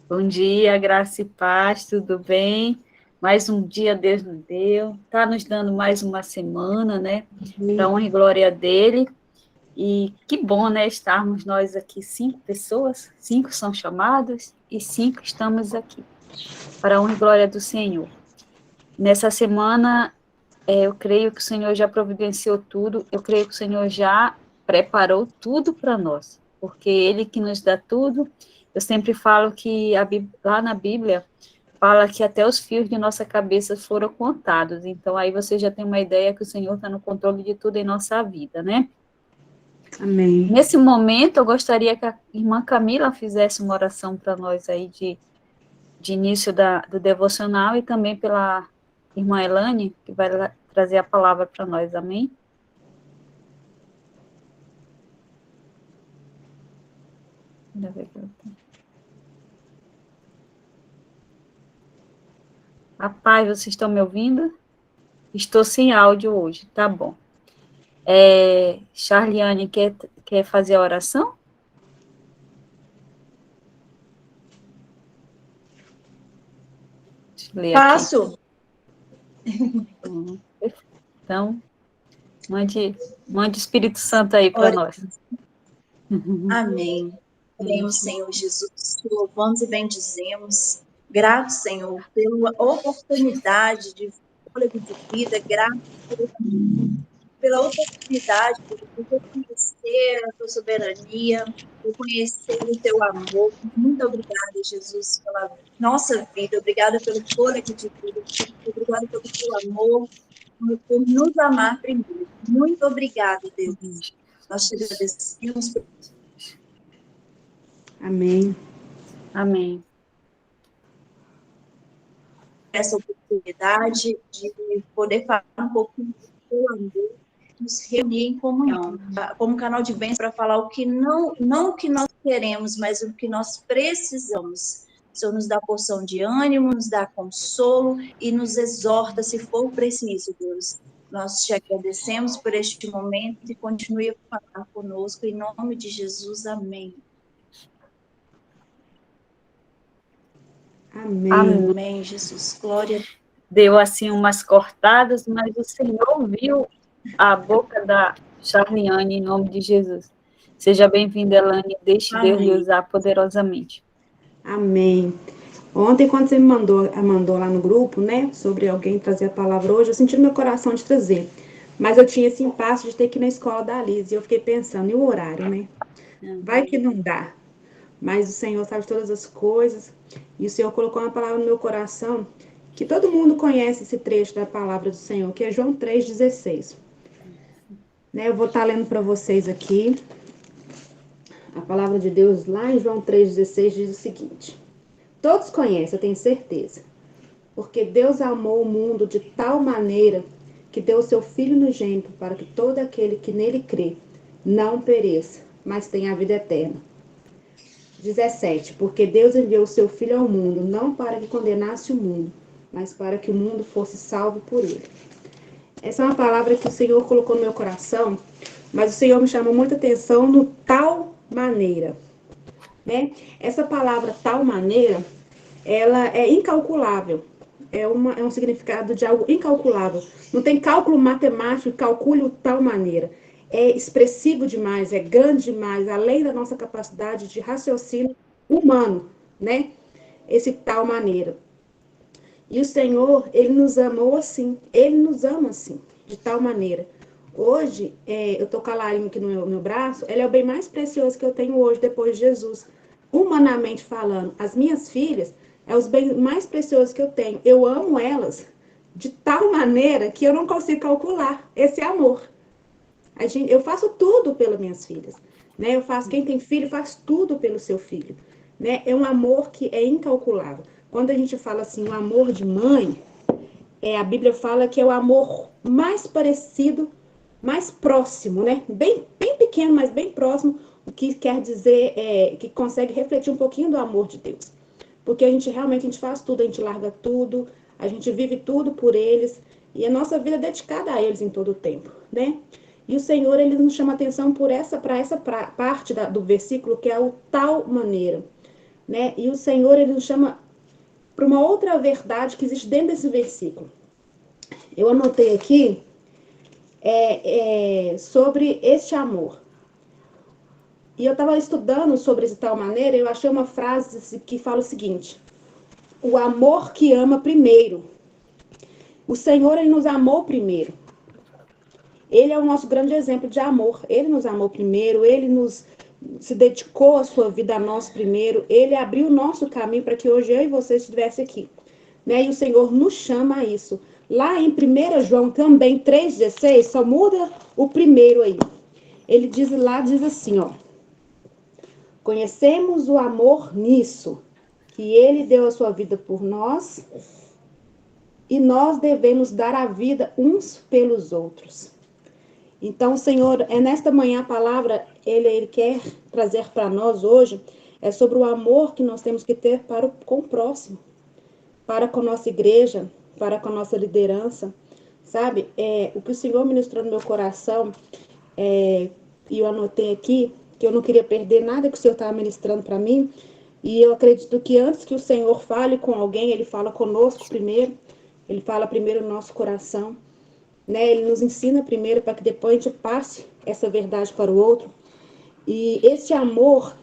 Bom dia, graça e paz, tudo bem? Mais um dia Deus nos deu, está nos dando mais uma semana, né? Para honra e glória dele. E que bom, né? Estarmos nós aqui, 5 pessoas, 5 são chamados e 5 estamos aqui, para a honra e glória do Senhor. Nessa semana, eu creio que o Senhor já providenciou tudo, eu creio que o Senhor já preparou tudo para nós, porque Ele que nos dá tudo. Eu sempre falo que lá na Bíblia fala que até os fios de nossa cabeça foram contados, então aí você já tem uma ideia que o Senhor está no controle de tudo em nossa vida, né? Amém. Nesse momento, eu gostaria que a irmã Camila fizesse uma oração para nós aí de início do devocional e também pela irmã Elane, que vai trazer a palavra para nós, amém? Rapaz, vocês estão me ouvindo? Estou sem áudio hoje, tá bom. Charliane, quer fazer a oração? Deixa eu ler aqui. Faço. Então, mande o Espírito Santo aí para nós. Amém. Oremos, Senhor Jesus, te louvamos e bendizemos. Grato, Senhor, pela oportunidade de fôlego de vida, grato pela oportunidade de reconhecer a tua soberania, reconhecer o teu amor. Muito obrigada, Jesus, pela nossa vida. Obrigada pelo fôlego de vida. Obrigada pelo teu amor, por nos amar primeiro. Muito obrigada, Deus. Nós te agradecemos por Amém. Amém. essa oportunidade de poder falar um pouquinho do teu amor, nos reunir em comunhão, como canal de bênção para falar o que não o que nós queremos, mas o que nós precisamos. O Senhor nos dá porção de ânimo, nos dá consolo e nos exorta se for preciso, Deus. Nós te agradecemos por este momento e continue a falar conosco, em nome de Jesus, amém. Amém. Amém, Jesus. Glória a Deus. Deu assim umas cortadas, mas o Senhor viu a boca da Charliane em nome de Jesus. Seja bem-vinda, Elane. Deixe Deus lhe Amém. usar poderosamente. Amém. Ontem, quando você me mandou lá no grupo, né, sobre alguém trazer a palavra hoje, eu senti no meu coração de trazer. Mas eu tinha esse impasse de ter que ir na escola da Liz. E eu fiquei pensando, e o horário, né? Vai que não dá. Mas o Senhor sabe todas as coisas. E o Senhor colocou uma palavra no meu coração, que todo mundo conhece esse trecho da palavra do Senhor, que é João 3,16. Né, eu vou estar lendo para vocês aqui. A palavra de Deus lá em João 3,16 diz o seguinte. Todos conhecem, eu tenho certeza. Porque Deus amou o mundo de tal maneira que deu o seu Filho unigênito para que todo aquele que nele crê não pereça, mas tenha a vida eterna. 17. Porque Deus enviou o seu Filho ao mundo, não para que condenasse o mundo, mas para que o mundo fosse salvo por ele. Essa é uma palavra que o Senhor colocou no meu coração, mas o Senhor me chamou muita atenção no tal maneira. Né? Essa palavra tal maneira, ela é incalculável. É um significado de algo incalculável. Não tem cálculo matemático que calcule o tal maneira. É expressivo demais, é grande demais, além da nossa capacidade de raciocínio humano, né? Esse tal maneira. E o Senhor, Ele nos amou assim. Ele nos ama assim, de tal maneira. Hoje, eu tô com a Larinha aqui no meu braço, ela é o bem mais precioso que eu tenho hoje, depois de Jesus. Humanamente falando, as minhas filhas é os bens mais preciosos que eu tenho. Eu amo elas de tal maneira que eu não consigo calcular esse amor. Eu faço tudo pelas minhas filhas. Né? Quem tem filho faz tudo pelo seu filho. Né? É um amor que é incalculável. Quando a gente fala assim, o amor de mãe, a Bíblia fala que é o amor mais parecido, mais próximo, né? Bem pequeno, mas bem próximo, o que quer dizer que consegue refletir um pouquinho do amor de Deus. Porque a gente faz tudo, a gente larga tudo, a gente vive tudo por eles, e a nossa vida é dedicada a eles em todo o tempo, né? E o Senhor, Ele nos chama atenção para essa parte do versículo, que é o tal maneira. né? E o Senhor, ele nos chama para uma outra verdade que existe dentro desse versículo. Eu anotei aqui sobre este amor. E eu estava estudando sobre de tal maneira, eu achei uma frase que fala o seguinte: o amor que ama primeiro. O Senhor, ele nos amou primeiro. Ele é o nosso grande exemplo de amor. Ele nos amou primeiro, ele se dedicou a sua vida a nós primeiro, ele abriu o nosso caminho para que hoje eu e você estivesse aqui. Né? E o Senhor nos chama a isso. Lá em 1 João também 3,16, só muda o primeiro aí. Ele diz assim, ó: conhecemos o amor nisso, que ele deu a sua vida por nós, e nós devemos dar a vida uns pelos outros. Então, Senhor, nesta manhã a palavra, ele quer trazer para nós hoje, sobre o amor que nós temos que ter com o próximo, para com a nossa igreja, para com a nossa liderança, sabe? O que o Senhor ministrou no meu coração, e eu anotei aqui, que eu não queria perder nada que o Senhor estava ministrando para mim, e eu acredito que antes que o Senhor fale com alguém, ele fala conosco primeiro, ele fala primeiro no nosso coração, né? Ele nos ensina primeiro para que depois a gente passe essa verdade para o outro. E esse amor,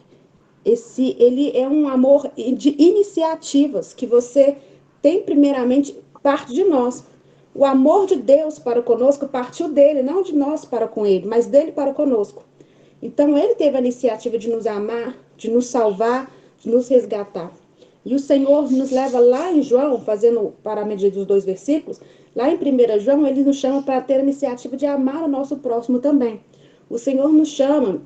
ele é um amor de iniciativas que você tem primeiramente parte de nós. O amor de Deus para conosco partiu dele, não de nós para com ele, mas dele para conosco. Então ele teve a iniciativa de nos amar, de nos salvar, de nos resgatar. E o Senhor nos leva lá em João, fazendo para a medida dos 2 versículos, lá em 1 João, ele nos chama para ter a iniciativa de amar o nosso próximo também. O Senhor nos chama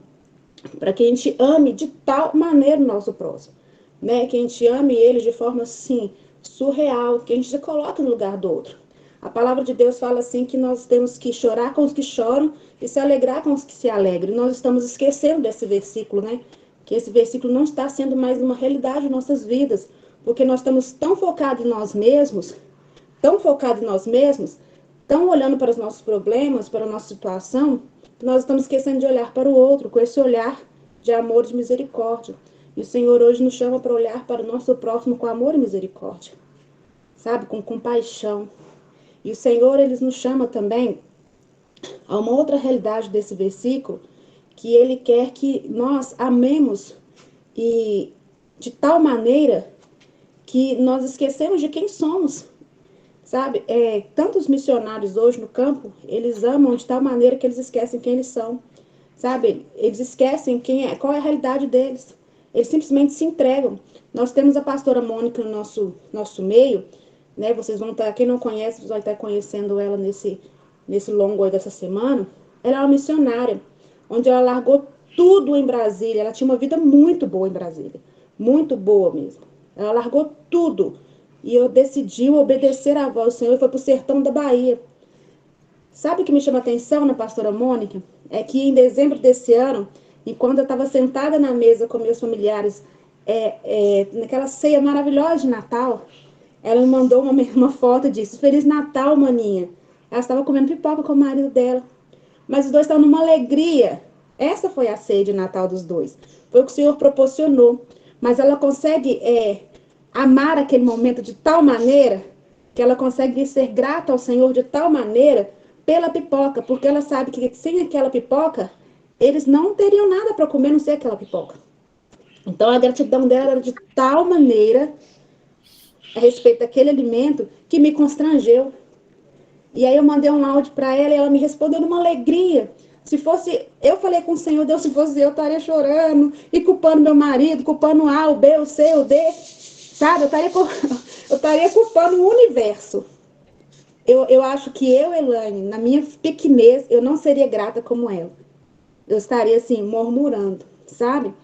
para que a gente ame de tal maneira o nosso próximo, né? Que a gente ame ele de forma, assim, surreal, que a gente se coloca no lugar do outro. A palavra de Deus fala assim que nós temos que chorar com os que choram e se alegrar com os que se alegram. Nós estamos esquecendo desse versículo, né? Que esse versículo não está sendo mais uma realidade em nossas vidas, porque nós estamos tão focados em nós mesmos, tão olhando para os nossos problemas, para a nossa situação, que nós estamos esquecendo de olhar para o outro, com esse olhar de amor e de misericórdia. E o Senhor hoje nos chama para olhar para o nosso próximo com amor e misericórdia, sabe? Com compaixão. E o Senhor, ele nos chama também a uma outra realidade desse versículo, que ele quer que nós amemos e de tal maneira que nós esquecemos de quem somos, sabe? Tantos missionários hoje no campo, eles amam de tal maneira que eles esquecem quem eles são, sabe? Eles esquecem qual é a realidade deles. Eles simplesmente se entregam. Nós temos a pastora Mônica no nosso meio, né? Vocês vão estar, quem não conhece, vocês vão estar conhecendo ela nesse longo aí dessa semana. Ela é uma missionária, onde ela largou tudo em Brasília. Ela tinha uma vida muito boa em Brasília, muito boa mesmo. Ela largou tudo e eu decidi obedecer à voz do Senhor e foi para o sertão da Bahia. Sabe o que me chama a atenção na pastora Mônica? É que em dezembro desse ano, enquanto eu estava sentada na mesa com meus familiares, naquela ceia maravilhosa de Natal, ela me mandou uma foto e disse: Feliz Natal, maninha. Ela estava comendo pipoca com o marido dela. Mas os dois estavam numa alegria. Essa foi a ceia de Natal dos dois. Foi o que o Senhor proporcionou. Mas ela consegue amar aquele momento de tal maneira que ela consegue ser grata ao Senhor de tal maneira pela pipoca, porque ela sabe que sem aquela pipoca, eles não teriam nada para comer, não ser aquela pipoca. Então a gratidão dela era de tal maneira a respeito daquele alimento que me constrangeu. E aí eu mandei um áudio para ela e ela me respondeu numa alegria. Se fosse, eu falei com o Senhor, Deus, se fosse eu estaria chorando e culpando meu marido, culpando A, o B, o C, o D, sabe? Eu estaria culpando o universo. Eu acho que Elaine, na minha pequenez, eu não seria grata como ela. Eu estaria assim, murmurando, sabe?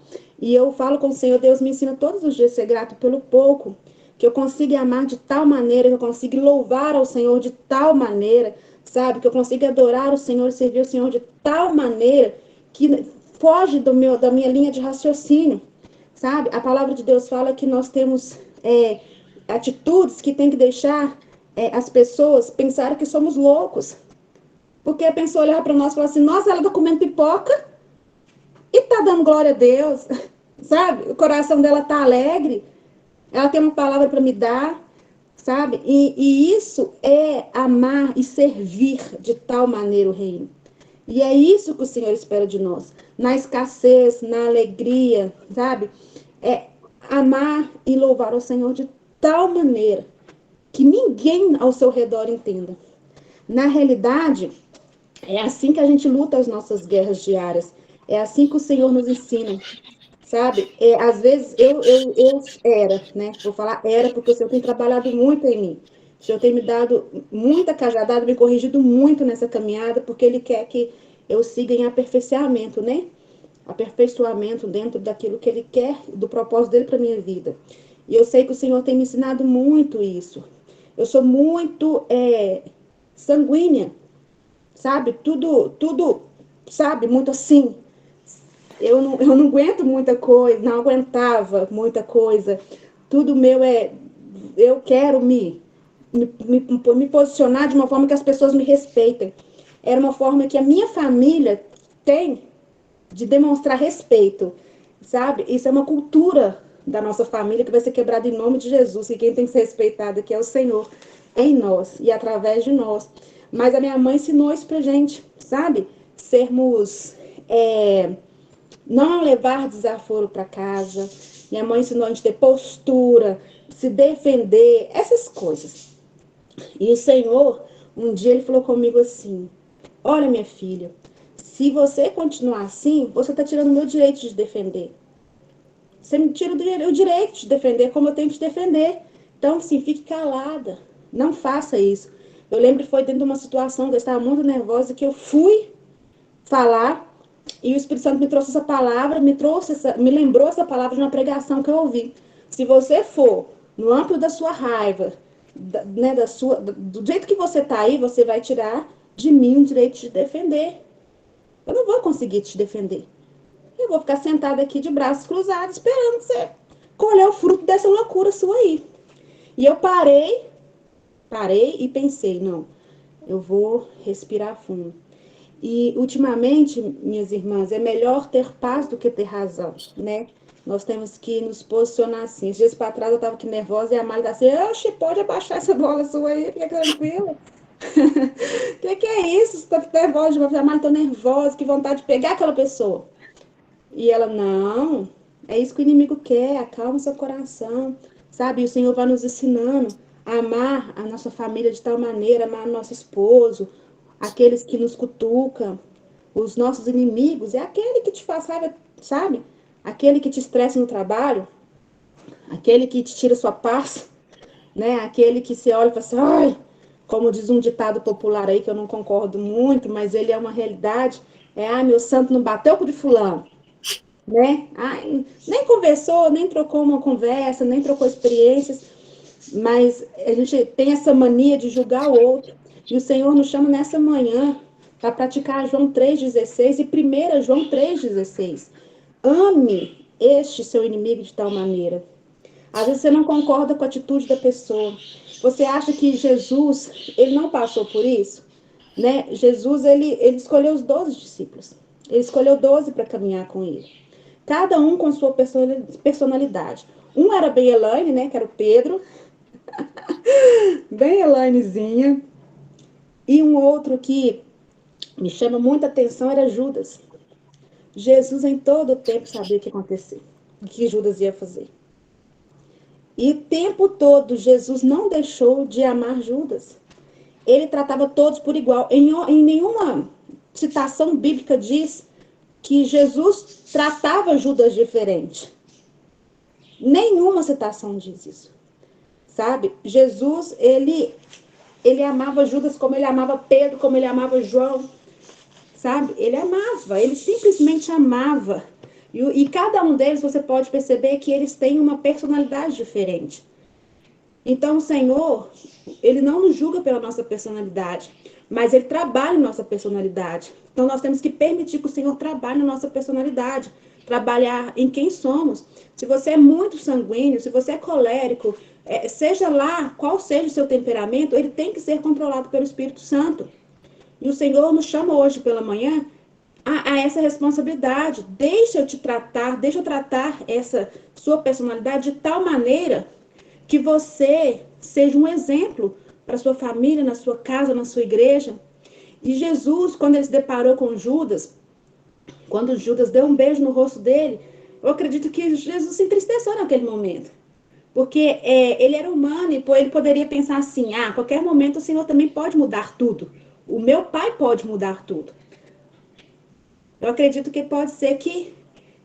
E eu falo com o Senhor, Deus me ensina todos os dias a ser grato pelo pouco, que eu consiga amar de tal maneira, que eu consiga louvar ao Senhor de tal maneira, sabe? Que eu consiga adorar o Senhor e servir o Senhor de tal maneira que foge da minha linha de raciocínio, sabe? A palavra de Deus fala que nós temos atitudes que tem que deixar as pessoas pensarem que somos loucos. Porque a pessoa olhar para nós e falar assim, nossa, ela tá comendo pipoca e tá dando glória a Deus, sabe? O coração dela tá alegre, ela tem uma palavra para me dar, sabe? E isso é amar e servir de tal maneira o reino. E é isso que o Senhor espera de nós. Na escassez, na alegria, sabe? É amar e louvar o Senhor de tal maneira que ninguém ao seu redor entenda. Na realidade, é assim que a gente luta as nossas guerras diárias. É assim que o Senhor nos ensina, sabe? Às vezes eu era, né? Vou falar era porque o Senhor tem trabalhado muito em mim. O Senhor tem me dado muita cajadada, me corrigido muito nessa caminhada, porque Ele quer que eu siga em aperfeiçoamento, né? Aperfeiçoamento dentro daquilo que Ele quer, do propósito dele para minha vida. E eu sei que o Senhor tem me ensinado muito isso. Eu sou muito sanguínea, sabe? Tudo, sabe? Muito assim. Eu não aguento muita coisa, não aguentava muita coisa. Tudo meu eu quero me posicionar de uma forma que as pessoas me respeitem. Era uma forma que a minha família tem de demonstrar respeito, sabe? Isso é uma cultura da nossa família que vai ser quebrada em nome de Jesus, e quem tem que ser respeitado aqui é o Senhor em nós e através de nós. Mas a minha mãe ensinou isso pra gente, sabe? Sermos não levar desaforo para casa. Minha mãe ensinou a gente ter postura, se defender, essas coisas. E o Senhor, um dia ele falou comigo assim: olha, minha filha, se você continuar assim, você está tirando o meu direito de defender. Você me tira o direito de defender como eu tenho que te defender. Então, assim, fique calada. Não faça isso. Eu lembro que foi dentro de uma situação que eu estava muito nervosa que eu fui falar e o Espírito Santo me trouxe essa palavra, me lembrou essa palavra de uma pregação que eu ouvi. Se você for no âmbito da sua raiva, né, do jeito que você está aí, você vai tirar de mim o direito de defender. Eu não vou conseguir te defender. Eu vou ficar sentada aqui de braços cruzados, esperando você colher o fruto dessa loucura sua aí. E eu parei e pensei, não, eu vou respirar fundo. E, ultimamente, minhas irmãs, é melhor ter paz do que ter razão, né? Nós temos que nos posicionar assim. Esses dias para trás eu estava aqui nervosa e a Mari tá assim, oxe, pode abaixar essa bola sua aí, fica tranquila. Que é isso? Você tá nervosa demais? A Mari, tô nervosa, que vontade de pegar aquela pessoa. E ela, não, é isso que o inimigo quer, acalma seu coração, sabe? E o Senhor vai nos ensinando a amar a nossa família de tal maneira, amar o nosso esposo, aqueles que nos cutucam, os nossos inimigos, é aquele que te faz raiva, sabe? Aquele que te estressa no trabalho, aquele que te tira sua paz, né? Aquele que você olha e fala assim, ai, como diz um ditado popular aí, que eu não concordo muito, mas ele é uma realidade, meu santo não bateu com o de fulano, né? Ai, nem conversou, nem trocou uma conversa, nem trocou experiências, mas a gente tem essa mania de julgar o outro. E o Senhor nos chama nessa manhã para praticar João 3,16 e 1 João 3,16. Ame este seu inimigo de tal maneira. Às vezes você não concorda com a atitude da pessoa. Você acha que Jesus, ele não passou por isso? Né? Jesus, ele escolheu os 12 discípulos. Ele escolheu 12 para caminhar com ele. Cada um com sua personalidade. Um era bem Elaine, né? Que era o Pedro. Bem Elainezinha. E um outro que me chama muita atenção era Judas. Jesus em todo o tempo sabia o que ia acontecer. O que Judas ia fazer. E o tempo todo Jesus não deixou de amar Judas. Ele tratava todos por igual. Em nenhuma citação bíblica diz que Jesus tratava Judas diferente. Nenhuma citação diz isso. Sabe? Jesus, ele amava Judas como ele amava Pedro, como ele amava João. Sabe? Ele amava, ele simplesmente amava. E cada um deles, você pode perceber que eles têm uma personalidade diferente. Então, o Senhor, ele não nos julga pela nossa personalidade, mas ele trabalha em nossa personalidade. Então, nós temos que permitir que o Senhor trabalhe na nossa personalidade, trabalhar em quem somos. Se você é muito sanguíneo, se você é colérico, seja lá qual seja o seu temperamento, ele tem que ser controlado pelo Espírito Santo. E o Senhor nos chama hoje pela manhã a essa responsabilidade. Deixa eu tratar essa sua personalidade de tal maneira que você seja um exemplo para sua família, na sua casa, na sua igreja. E Jesus, quando ele se deparou com Judas, quando Judas deu um beijo no rosto dele, eu acredito que Jesus se entristeceu naquele momento. Porque ele era humano e ele poderia pensar assim, a qualquer momento o Senhor também pode mudar tudo. O meu Pai pode mudar tudo. Eu acredito que pode ser que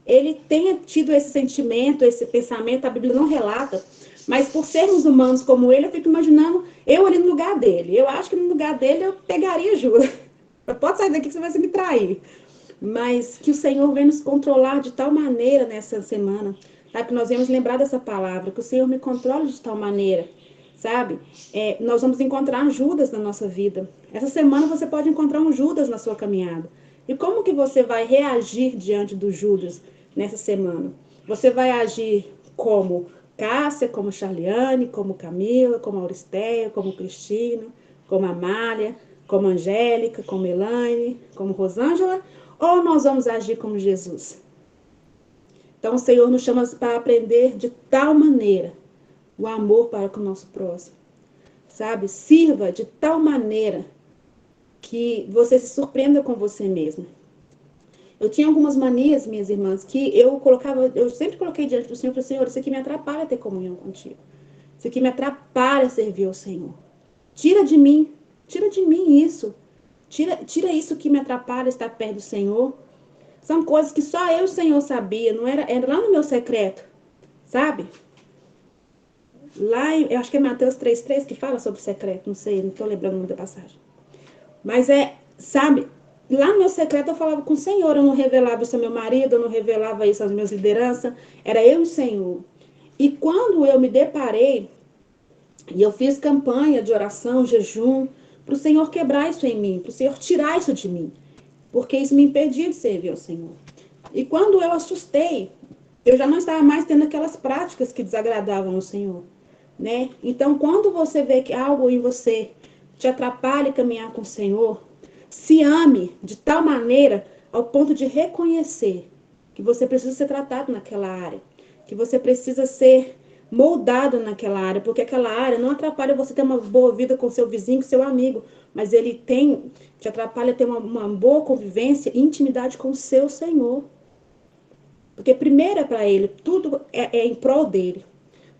ele tenha tido esse sentimento, esse pensamento, a Bíblia não relata, mas por sermos humanos como ele, eu fico imaginando eu ali no lugar dele. Eu acho que no lugar dele eu pegaria ajuda. Pode sair daqui que você vai se me trair. Mas que o Senhor vem nos controlar de tal maneira nessa semana, sabe? Que nós vamos lembrar dessa palavra, que o Senhor me controle de tal maneira, sabe? Nós vamos encontrar Judas na nossa vida. Essa semana você pode encontrar um Judas na sua caminhada. E como que você vai reagir diante do Judas nessa semana? Você vai agir como Cássia, como Charliane, como Camila, como Auristeia, como Cristina, como Amália, como Angélica, como Elaine, como Rosângela? Ou nós vamos agir como Jesus? Então o Senhor nos chama para aprender de tal maneira o amor para com o nosso próximo, sabe? Sirva de tal maneira que você se surpreenda com você mesmo. Eu tinha algumas manias, minhas irmãs, que eu sempre coloquei diante do Senhor, para o Senhor, isso aqui me atrapalha ter comunhão contigo. Isso aqui me atrapalha servir ao Senhor. Tira de mim isso. Tira isso que me atrapalha estar perto do Senhor. São coisas que só eu e o Senhor sabia, não era lá no meu secreto, sabe? Lá, eu acho que é Mateus 3,3 que fala sobre o secreto, não sei, não estou lembrando muito da passagem. Mas sabe, lá no meu secreto eu falava com o Senhor, eu não revelava isso ao meu marido, eu não revelava isso às minhas lideranças, era eu e o Senhor. E quando eu me deparei, e eu fiz campanha de oração, jejum, para o Senhor quebrar isso em mim, para o Senhor tirar isso de mim, porque isso me impedia de servir ao Senhor. E quando eu assustei, eu já não estava mais tendo aquelas práticas que desagradavam ao Senhor, né? Então, quando você vê que algo em você te atrapalha caminhar com o Senhor, se ame de tal maneira ao ponto de reconhecer que você precisa ser tratado naquela área, que você precisa ser moldado naquela área, porque aquela área não atrapalha você ter uma boa vida com seu vizinho, com seu amigo, mas ele te atrapalha ter uma boa convivência, intimidade com o seu Senhor. Porque primeiro é para ele, tudo é em prol dele.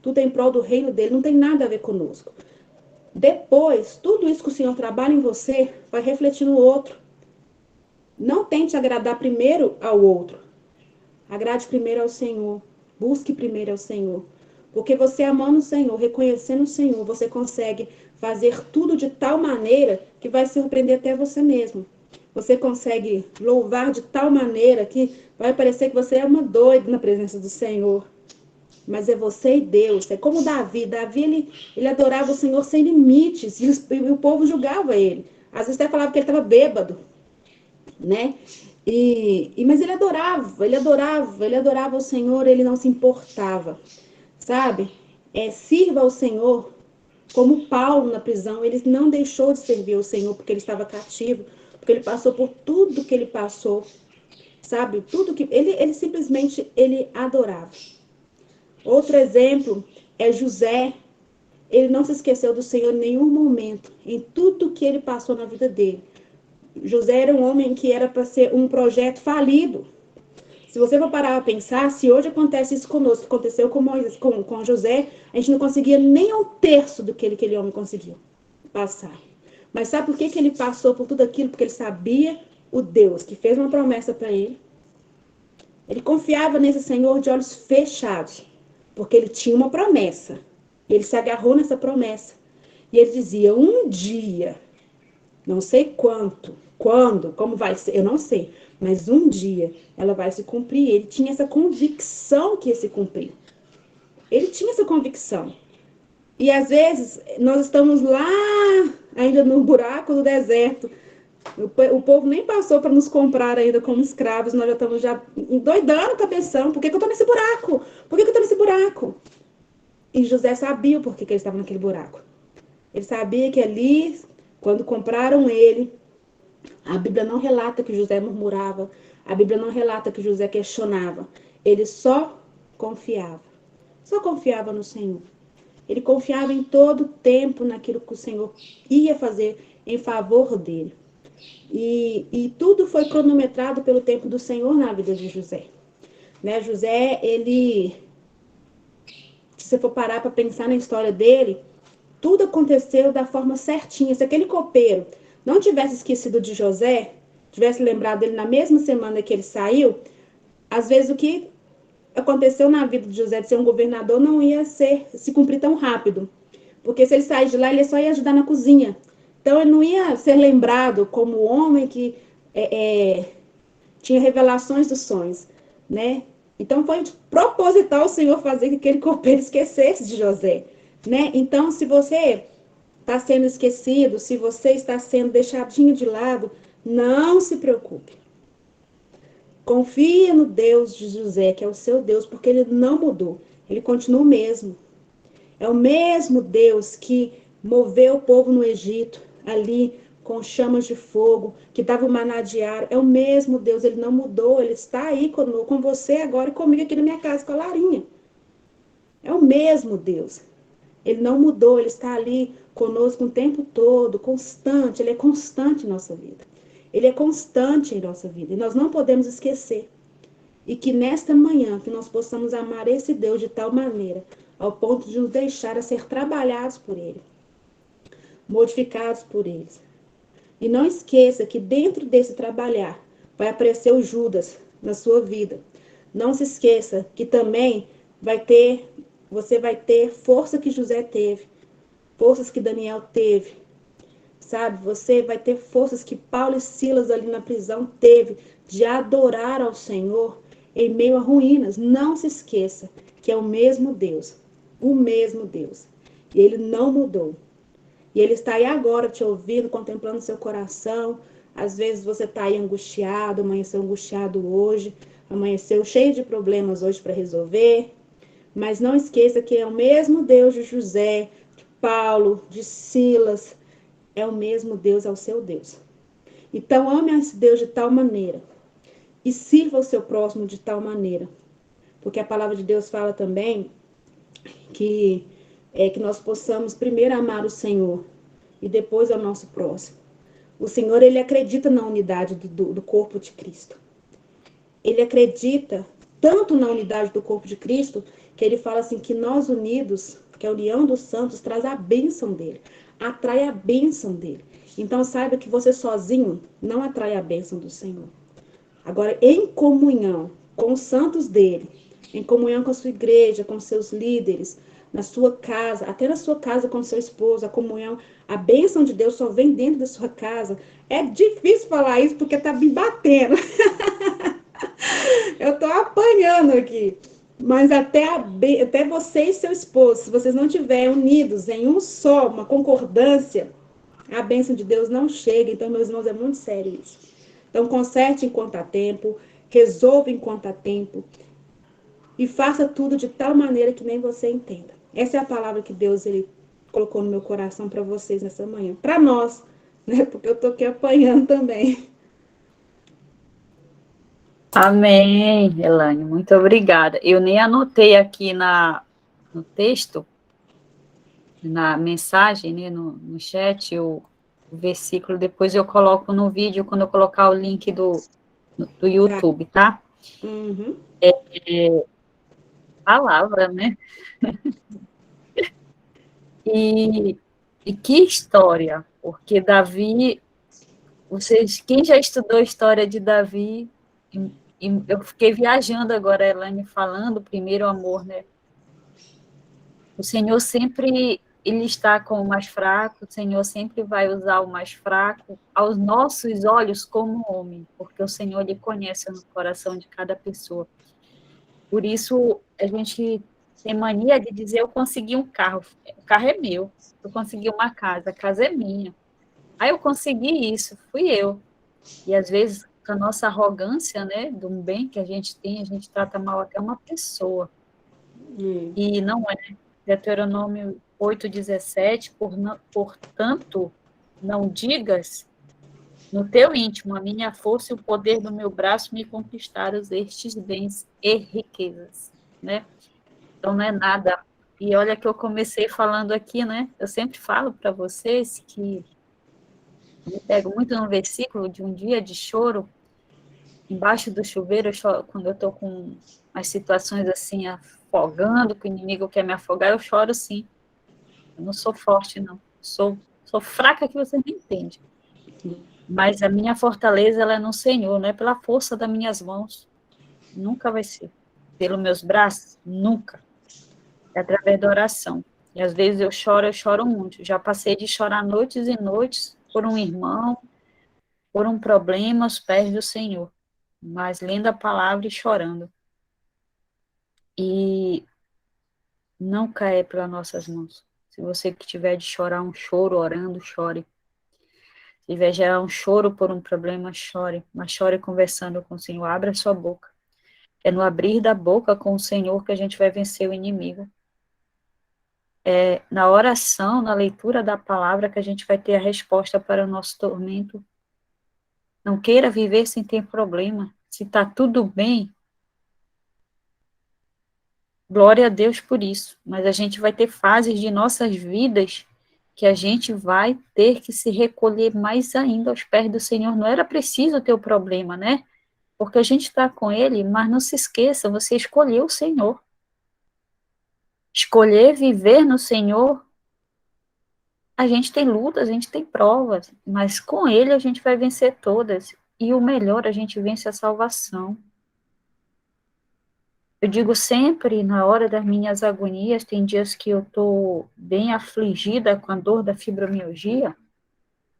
Tudo é em prol do reino dele, não tem nada a ver conosco. Depois, tudo isso que o Senhor trabalha em você vai refletir no outro. Não tente agradar primeiro ao outro. Agrade primeiro ao Senhor. Busque primeiro ao Senhor. Porque você amando o Senhor, reconhecendo o Senhor, você consegue fazer tudo de tal maneira que vai surpreender até você mesmo. Você consegue louvar de tal maneira que vai parecer que você é uma doida na presença do Senhor. Mas é você e Deus. É como Davi. Davi, ele adorava o Senhor sem limites. E o povo julgava ele. Às vezes até falava que ele estava bêbado, né? Mas ele adorava o Senhor, ele não se importava, sabe? Sirva ao Senhor, como Paulo na prisão, ele não deixou de servir ao Senhor porque ele estava cativo, porque ele passou por tudo que ele passou, sabe? Tudo que ele simplesmente ele adorava. Outro exemplo é José. Ele não se esqueceu do Senhor em nenhum momento, em tudo que ele passou na vida dele. José era um homem que era para ser um projeto falido. Se você for parar a pensar, se hoje acontece isso conosco, aconteceu com José, a gente não conseguia nem um terço do que aquele homem conseguiu passar. Mas sabe por que ele passou por tudo aquilo? Porque ele sabia o Deus que fez uma promessa para ele. Ele confiava nesse Senhor de olhos fechados, porque ele tinha uma promessa. Ele se agarrou nessa promessa. E ele dizia, um dia, não sei quando, como vai ser, eu não sei, mas um dia ela vai se cumprir. Ele tinha essa convicção que ia se cumprir. Ele tinha essa convicção. E às vezes nós estamos lá, ainda no buraco do deserto. O povo nem passou para nos comprar ainda como escravos, nós já estamos endoidando a pensando, por que eu estou nesse buraco? Por que eu estou nesse buraco? E José sabia o porquê que ele estava naquele buraco. Ele sabia que ali, quando compraram ele, A Bíblia não relata que José murmurava, a Bíblia não relata que José questionava. Ele só confiava no Senhor. Ele confiava em todo tempo naquilo que o Senhor ia fazer em favor dele. E tudo foi cronometrado pelo tempo do Senhor na vida de José. Né? José, se você for parar para pensar na história dele, tudo aconteceu da forma certinha. Se aquele copeiro não tivesse esquecido de José, tivesse lembrado dele na mesma semana que ele saiu, às vezes o que aconteceu na vida de José de ser um governador não ia se cumprir tão rápido. Porque se ele sair de lá, ele só ia ajudar na cozinha. Então ele não ia ser lembrado como o homem que tinha revelações dos sonhos, né? Então foi proposital o Senhor fazer que aquele copeiro esquecesse de José, né? Então, se você está sendo esquecido, se você está sendo deixadinho de lado, não se preocupe. Confia no Deus de José, que é o seu Deus, porque ele não mudou. Ele continua o mesmo. É o mesmo Deus que moveu o povo no Egito, ali com chamas de fogo, que dava o maná diário. É o mesmo Deus, ele não mudou, ele está aí com você agora e comigo aqui na minha casa, com a Larinha. É o mesmo Deus. Ele não mudou, ele está ali conosco o tempo todo, constante, ele é constante em nossa vida. Ele é constante em nossa vida e nós não podemos esquecer. E que nesta manhã, que nós possamos amar esse Deus de tal maneira, ao ponto de nos deixar a ser trabalhados por Ele, modificados por Ele. E não esqueça que dentro desse trabalhar vai aparecer o Judas na sua vida. Não se esqueça que também você vai ter força que José teve, forças que Daniel teve, sabe? Você vai ter forças que Paulo e Silas ali na prisão teve de adorar ao Senhor em meio a ruínas. Não se esqueça que é o mesmo Deus, o mesmo Deus. E ele não mudou. E ele está aí agora te ouvindo, contemplando seu coração. Às vezes você está aí angustiado, amanheceu angustiado hoje, amanheceu cheio de problemas hoje para resolver. Mas não esqueça que é o mesmo Deus de José, de Paulo, de Silas, é o mesmo Deus, é o seu Deus. Então, ame esse Deus de tal maneira e sirva o seu próximo de tal maneira. Porque a palavra de Deus fala também que nós possamos primeiro amar o Senhor e depois ao nosso próximo. O Senhor, ele acredita na unidade do corpo de Cristo. Ele acredita tanto na unidade do corpo de Cristo que ele fala assim que nós unidos, que a união dos santos traz a bênção dele, atrai a bênção dele. Então saiba que você sozinho não atrai a bênção do Senhor. Agora, em comunhão com os santos dele, em comunhão com a sua igreja, com seus líderes, na sua casa, até na sua casa com seu esposo, a comunhão, a bênção de Deus só vem dentro da sua casa. É difícil falar isso porque tá me batendo. Eu tô apanhando aqui. Mas até você e seu esposo, se vocês não estiverem unidos em um só, uma concordância, a bênção de Deus não chega. Então, meus irmãos, é muito sério isso. Então, conserte enquanto há tempo, resolva enquanto há tempo e faça tudo de tal maneira que nem você entenda. Essa é a palavra que Deus ele colocou no meu coração para vocês nessa manhã. Para nós, né? Porque eu tô aqui apanhando também. Amém, Elane, muito obrigada. Eu nem anotei aqui no texto, na mensagem, né, no chat, o versículo, depois eu coloco no vídeo, quando eu colocar o link do YouTube, tá? Uhum. Palavra, né? E que história, porque Davi, quem já estudou a história de Davi, e eu fiquei viajando agora, a Elaine falando, primeiro amor, né? O Senhor sempre, ele está com o mais fraco, o Senhor sempre vai usar o mais fraco aos nossos olhos como homem, porque o Senhor, ele conhece o coração de cada pessoa. Por isso, a gente tem mania de dizer, eu consegui um carro, o carro é meu, eu consegui uma casa, a casa é minha. Aí eu consegui isso, fui eu. E às vezes, com a nossa arrogância, né, do bem que a gente tem, a gente trata mal até uma pessoa. E não é. Deuteronômio 8:17, portanto, não digas, No teu íntimo, a minha força e o poder do meu braço me conquistaram estes bens e riquezas, né? Então, não é nada. E olha que eu comecei falando aqui, né? Eu sempre falo para vocês que eu me pego muito no versículo de um dia de choro, embaixo do chuveiro, eu choro, quando eu estou com as situações assim, afogando, que o inimigo quer me afogar, eu choro sim. Eu não sou forte, não. Sou fraca que você não entende. Mas a minha fortaleza, ela é no Senhor, não é pela força das minhas mãos. Nunca vai ser. Pelos meus braços, nunca. É através da oração. E às vezes eu choro muito. Já passei de chorar noites e noites por um irmão, por um problema aos pés do Senhor. Mas lendo a palavra e chorando. E não cair pelas nossas mãos. Se você que tiver de chorar um choro orando, chore. Se tiver já um choro por um problema, chore. Mas chore conversando com o Senhor. Abra sua boca. É no abrir da boca com o Senhor que a gente vai vencer o inimigo. É na oração, na leitura da palavra que a gente vai ter a resposta para o nosso tormento. Não queira viver sem ter problema. Se está tudo bem, glória a Deus por isso. Mas a gente vai ter fases de nossas vidas que a gente vai ter que se recolher mais ainda aos pés do Senhor. Não era preciso ter o problema, né? Porque a gente está com Ele, mas não se esqueça, você escolheu o Senhor. Escolher viver no Senhor, a gente tem lutas, a gente tem provas, mas com Ele a gente vai vencer todas. E o melhor, a gente vence a salvação. Eu digo sempre, na hora das minhas agonias, tem dias que eu estou bem afligida com a dor da fibromialgia,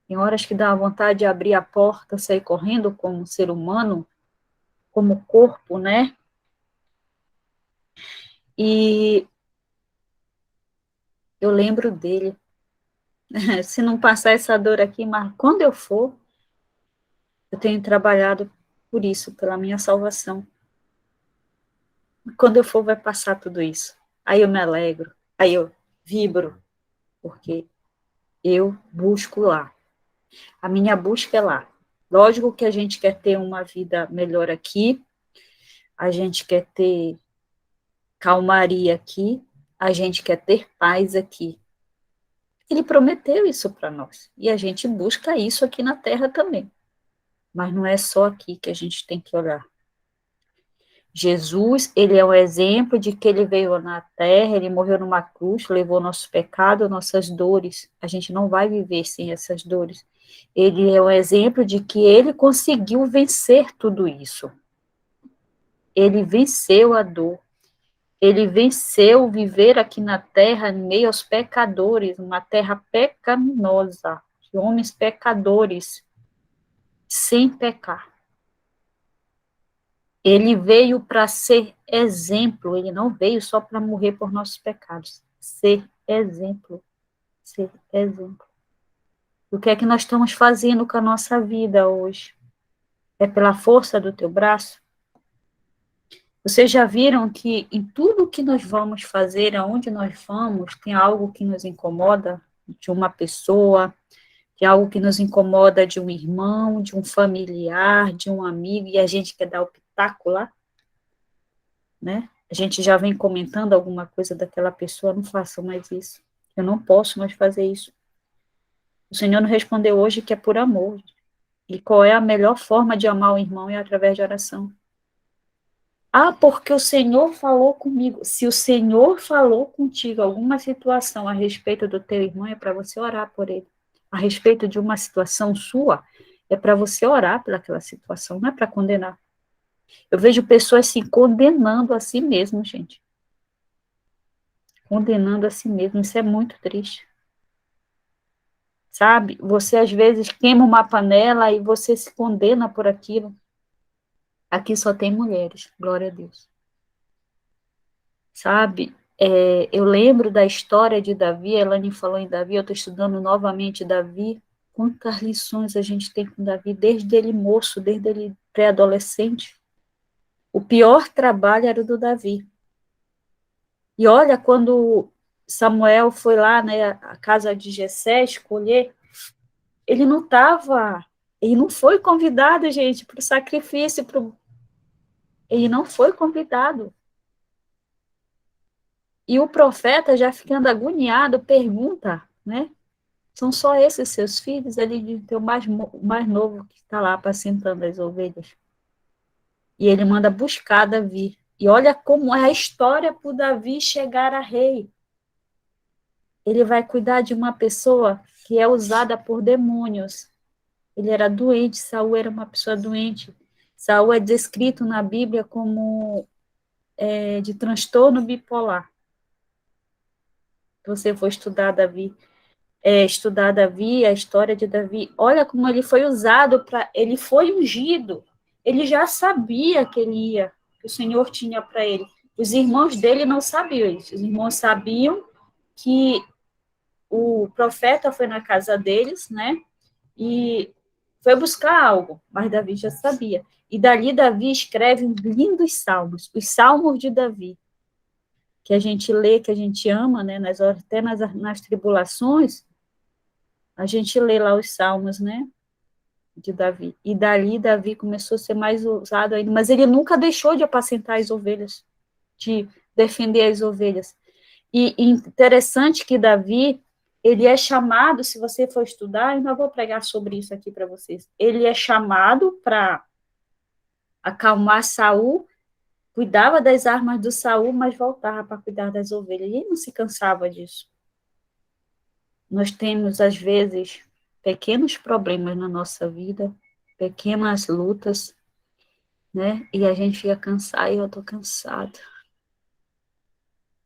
tem horas que dá vontade de abrir a porta, sair correndo como um ser humano, como corpo, né? E eu lembro dele. Se não passar essa dor aqui, mas quando eu for, eu tenho trabalhado por isso, pela minha salvação. Quando eu for, vai passar tudo isso. Aí eu me alegro, aí eu vibro, porque eu busco lá. A minha busca é lá. Lógico que a gente quer ter uma vida melhor aqui, a gente quer ter calmaria aqui, a gente quer ter paz aqui. Ele prometeu isso para nós, e a gente busca isso aqui na Terra também. Mas não é só aqui que a gente tem que olhar. Jesus, ele é um exemplo de que ele veio na Terra, ele morreu numa cruz, levou nosso pecado, nossas dores. A gente não vai viver sem essas dores. Ele é um exemplo de que ele conseguiu vencer tudo isso. Ele venceu a dor. Ele venceu viver aqui na Terra, em meio aos pecadores, uma terra pecaminosa, de homens pecadores, sem pecar. Ele veio para ser exemplo, ele não veio só para morrer por nossos pecados. Ser exemplo. Ser exemplo. O que é que nós estamos fazendo com a nossa vida hoje? É pela força do teu braço? Vocês já viram que em tudo que nós vamos fazer, aonde nós vamos, tem algo que nos incomoda de uma pessoa, tem algo que nos incomoda de um irmão, de um familiar, de um amigo, e a gente quer dar o pitaco lá? Né? A gente já vem comentando alguma coisa daquela pessoa, não façam mais isso. Eu não posso mais fazer isso. O Senhor nos respondeu hoje que é por amor. E qual é a melhor forma de amar o irmão? É através de oração. Ah, porque o Senhor falou comigo. Se o Senhor falou contigo alguma situação a respeito do teu irmão, é para você orar por ele. A respeito de uma situação sua, é para você orar pelaquela situação, não é para condenar. Eu vejo pessoas se condenando a si mesmo, gente. Condenando a si mesmo, isso é muito triste. Sabe? Você às vezes queima uma panela e você se condena por aquilo. Aqui só tem mulheres, glória a Deus. Sabe? Eu lembro da história de Davi, a Elane falou em Davi, eu estou estudando novamente Davi. Quantas lições a gente tem com Davi, desde ele moço, desde ele pré-adolescente. O pior trabalho era o do Davi. E olha, quando Samuel foi lá, né, a casa de Jessé escolher, ele não estava Ele não foi convidado, gente, para o sacrifício. Ele não foi convidado. E o profeta, já ficando agoniado, pergunta, né? São só esses seus filhos? Ele tem o mais novo que está lá apacentando as ovelhas. E ele manda buscar Davi. E olha como é a história para o Davi chegar a rei. Ele vai cuidar de uma pessoa que é usada por demônios. Ele era doente, Saul era uma pessoa doente. Saul é descrito na Bíblia como de transtorno bipolar. Se você for estudar Davi, a história de Davi, olha como ele foi usado ele foi ungido. Ele já sabia que ele ia, que o Senhor tinha para ele. Os irmãos dele não sabiam isso. Os irmãos sabiam que o profeta foi na casa deles, né? E foi buscar algo, mas Davi já sabia. E dali Davi escreve lindos salmos, os salmos de Davi, que a gente lê, que a gente ama, né? Até nas tribulações, a gente lê lá os salmos, né? De Davi. E dali Davi começou a ser mais usado ainda, mas ele nunca deixou de apacentar as ovelhas, de defender as ovelhas. E interessante que Davi, ele é chamado, se você for estudar, eu não vou pregar sobre isso aqui para vocês, ele é chamado para acalmar Saul, cuidava das armas do Saul, mas voltava para cuidar das ovelhas, e ele não se cansava disso. Nós temos, às vezes, pequenos problemas na nossa vida, pequenas lutas, né? E a gente fica cansado, e eu estou cansado.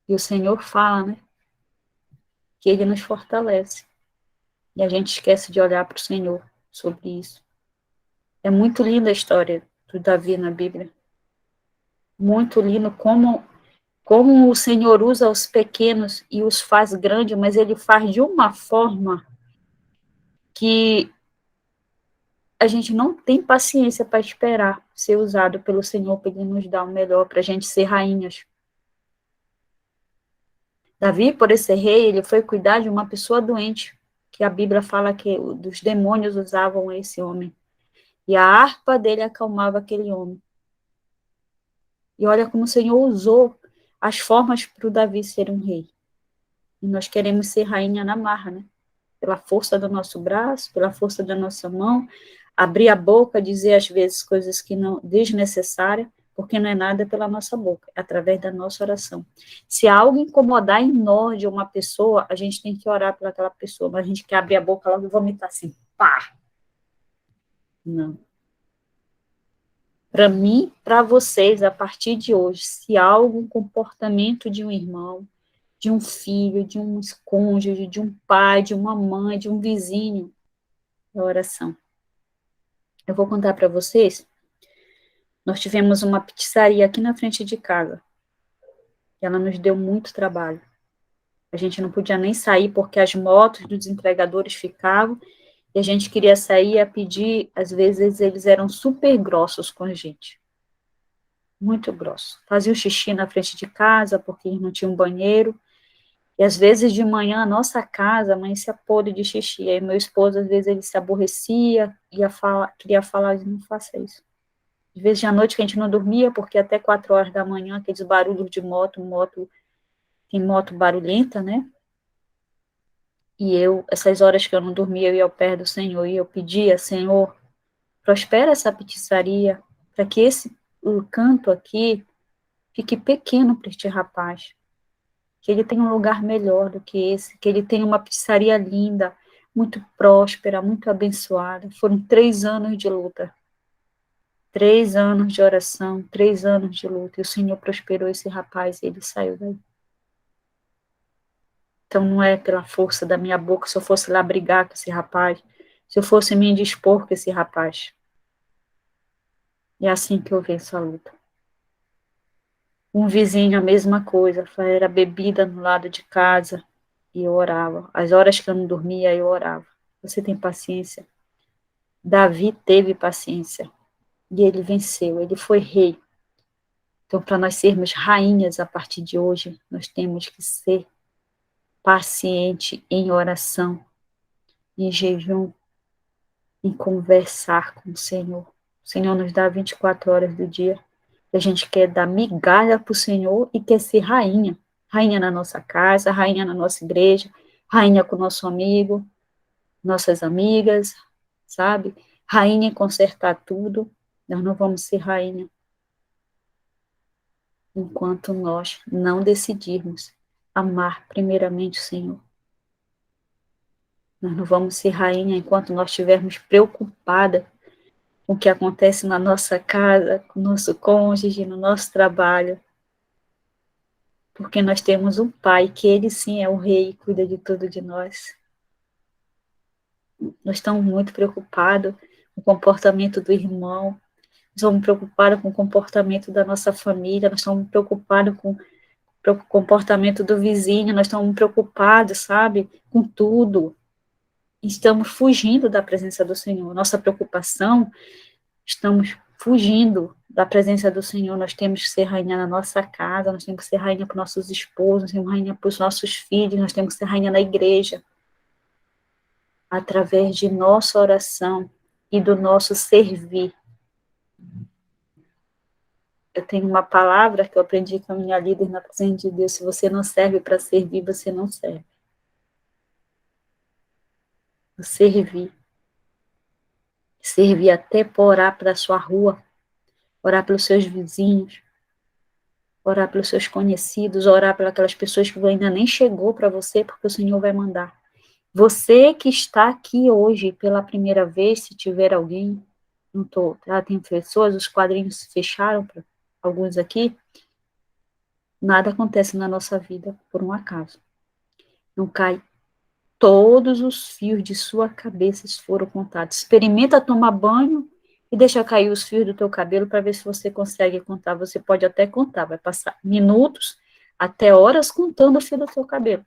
E o Senhor fala, né? Que Ele nos fortalece. E a gente esquece de olhar para o Senhor sobre isso. É muito linda a história do Davi na Bíblia. Muito lindo como o Senhor usa os pequenos e os faz grandes, mas Ele faz de uma forma que a gente não tem paciência para esperar ser usado pelo Senhor para Ele nos dar o melhor, para a gente ser rainhas. Davi, por ser rei, ele foi cuidar de uma pessoa doente, que a Bíblia fala que os demônios usavam esse homem. E a harpa dele acalmava aquele homem. E olha como o Senhor usou as formas para o Davi ser um rei. E nós queremos ser rainha na marra, né? Pela força do nosso braço, pela força da nossa mão, abrir a boca, dizer às vezes coisas que não desnecessárias, porque não é nada pela nossa boca, é através da nossa oração. Se algo incomodar em nós de uma pessoa, a gente tem que orar pelaquela pessoa, mas a gente quer abrir a boca logo e vomitar assim, pá! Não. Para mim, para vocês, a partir de hoje, se algo, um comportamento de um irmão, de um filho, de um cônjuge, de um pai, de uma mãe, de um vizinho, é oração. Eu vou contar para vocês, nós tivemos uma pizzaria aqui na frente de casa, e ela nos deu muito trabalho. A gente não podia nem sair porque as motos dos entregadores ficavam, e a gente queria sair a pedir, às vezes eles eram super grossos com a gente. Muito grossos. Faziam xixi na frente de casa, porque eles não tinham banheiro, e às vezes de manhã, a nossa casa amanhecia podre de xixi, aí meu esposo, às vezes, ele se aborrecia, queria falar, não faça isso. Às vezes, à noite, que a gente não dormia, porque até 4 horas da manhã, aqueles barulhos de tem moto barulhenta, né? E essas horas que eu não dormia, eu ia ao pé do Senhor, e eu pedia, Senhor, prospera essa pizzaria, para que o canto aqui fique pequeno para este rapaz, que ele tenha um lugar melhor do que esse, que ele tenha uma pizzaria linda, muito próspera, muito abençoada. Foram 3 anos de luta, 3 anos de oração, 3 anos de luta, e o Senhor prosperou esse rapaz, e ele saiu daí. Então, não é pela força da minha boca, se eu fosse lá brigar com esse rapaz, se eu fosse me indispor com esse rapaz. É assim que eu venço a luta. Um vizinho, a mesma coisa, era bebida no lado de casa, e eu orava. As horas que eu não dormia, eu orava. Você tem paciência? Davi teve paciência, e ele venceu, ele foi rei. Então, para nós sermos rainhas a partir de hoje, nós temos que ser paciente em oração, em jejum, em conversar com o Senhor. O Senhor nos dá 24 horas do dia. A gente quer dar migalha para o Senhor e quer ser rainha. Rainha na nossa casa, rainha na nossa igreja, rainha com o nosso amigo, nossas amigas, sabe? Rainha em consertar tudo. Nós não vamos ser rainha enquanto nós não decidirmos amar primeiramente o Senhor. Nós não vamos ser rainha enquanto nós estivermos preocupada com o que acontece na nossa casa, com o nosso cônjuge, no nosso trabalho. Porque nós temos um Pai que ele sim é o Rei e cuida de tudo de nós. Nós estamos muito preocupados com o comportamento do irmão, nós estamos preocupados com o comportamento da nossa família, nós estamos preocupados com o comportamento do vizinho, nós estamos preocupados, sabe, com tudo. Estamos fugindo da presença do Senhor. Nossa preocupação, estamos fugindo da presença do Senhor. Nós temos que ser rainha na nossa casa, nós temos que ser rainha para os nossos esposos, nós temos que ser rainha para os nossos filhos, nós temos que ser rainha na igreja. Através de nossa oração e do nosso servir. Eu tenho uma palavra que eu aprendi com a minha líder na presença de Deus: se você não serve para servir, você não serve. O servir. Servir até para orar para a sua rua, orar pelos seus vizinhos, orar pelos seus conhecidos, orar para aquelas pessoas que ainda nem chegou para você, porque o Senhor vai mandar. Você que está aqui hoje pela primeira vez, se tiver alguém, não estou, tem pessoas, os quadrinhos se fecharam para alguns aqui, nada acontece na nossa vida por um acaso. Não cai todos os fios de sua cabeça foram contados. Experimenta tomar banho e deixa cair os fios do teu cabelo para ver se você consegue contar. Você pode até contar, vai passar minutos até horas contando o fio do teu cabelo.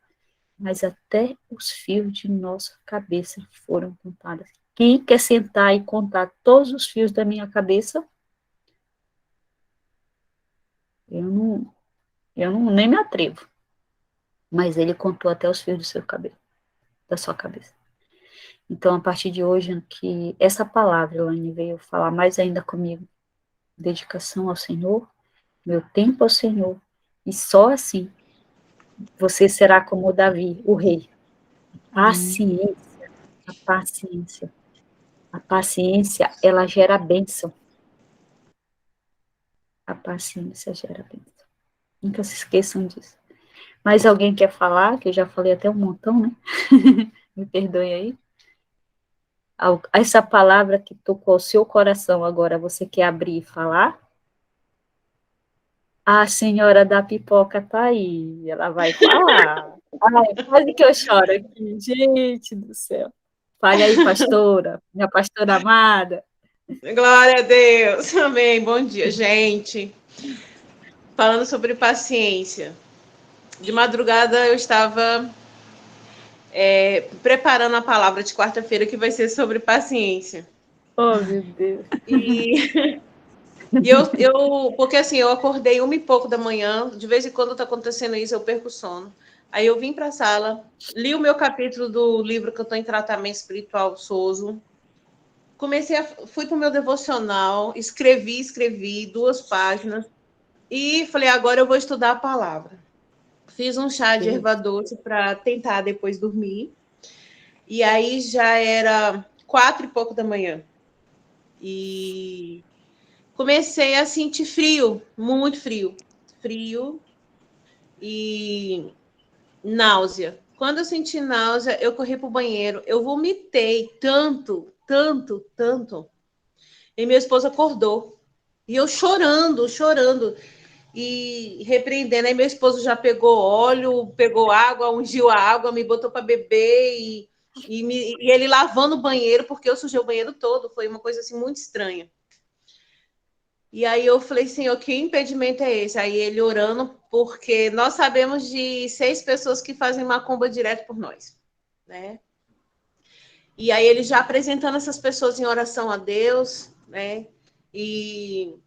Mas até os fios de nossa cabeça foram contados. Quem quer sentar e contar todos os fios da minha cabeça? Eu nem me atrevo. Mas ele contou até os fios do seu cabelo, da sua cabeça. Então, a partir de hoje, que essa palavra, Elaine, veio falar mais ainda comigo. Dedicação ao Senhor, meu tempo ao Senhor. E só assim, você será como Davi, o rei. Paciência, a paciência. A paciência, ela gera bênção. A paciência gera bênção. Nunca se esqueçam disso. Mais alguém quer falar? Que eu já falei até um montão, né? Me perdoe aí. Essa palavra que tocou o seu coração agora, você quer abrir e falar? A senhora da pipoca tá aí, ela vai falar. Ai, quase que eu choro aqui, gente do céu. Fale aí, pastora, minha pastora amada. Glória a Deus, amém. Bom dia, gente. Falando sobre paciência. De madrugada eu estava preparando a palavra de quarta-feira, que vai ser sobre paciência. Oh, meu Deus. E porque assim, eu acordei 1h pouco da manhã, de vez em quando está acontecendo isso, eu perco o sono. Aí eu vim para a sala, li o meu capítulo do livro que eu estou em tratamento espiritual, Soso. Fui para o meu devocional, escrevi 2 páginas e falei, agora eu vou estudar a palavra. Fiz um chá de erva doce para tentar depois dormir. E aí já era 4h pouco da manhã. E comecei a sentir frio, muito frio. Frio e náusea. Quando eu senti náusea, eu corri para o banheiro. Eu vomitei tanto. E meu esposo acordou. E eu chorando. E repreendendo. Aí meu esposo já pegou óleo, pegou água, ungiu a água, me botou para beber e ele lavando o banheiro, porque eu sujei o banheiro todo. Foi uma coisa assim muito estranha. E aí eu falei, Senhor, que impedimento é esse? Aí ele orando, porque nós sabemos de 6 pessoas que fazem macumba direto por nós, né? E aí ele já apresentando essas pessoas em oração a Deus, né? E